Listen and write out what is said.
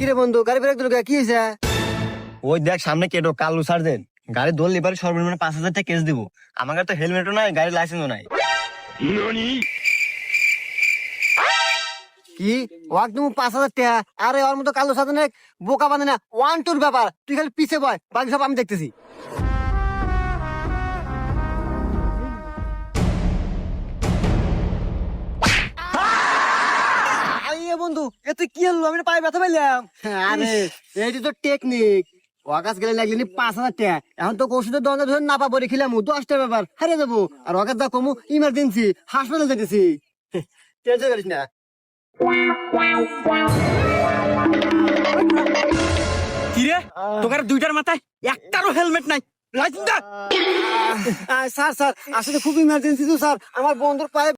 কিরে বন্ধু গাড়ি ব্রেক দিল কি হয়েছে? ওই দেখ সামনে কেটো কালু সার্জেন্ট গাড়ি ধরলে এবার সর্বনিম্ন 5,000 টাকা কেস দিব। আমার কাছে তো হেলমেটও নাই, গাড়ির লাইসেন্সও নাই। কি ওয়াক তুমি 5,000 টাকা? আরে ওর মতো কালো সাথে বোকা বানে না, 1-2 ব্যাপার। তুই খালি পিছে বয়, বাকি সব আমি দেখতেছি। আইয়ে বন্ধু এ তুই কি হলো? আমি পায়ে ব্যথা পাইলাম। আরে এইটি তো টেকনিক। ওয়াকাস গেলে লাগলি 5,000 টাকা। এখন তো ওষুধের দরজা ধরে না পাবো রেখিলাম 10টা ব্যাপার হারিয়ে যাবো। আর ওয়াকাস দা কমু ইমার্জেন্সি হাসপাতালে যেতেছি। টেনশন করিস না। কিরে তোকার দুইটার মাথায় একটারও হেলমেট নাই, লাইসেন্স দা। স্যার আসলে খুব ইমার্জেন্সি তো স্যার, আমার বন্ধুর পায়ে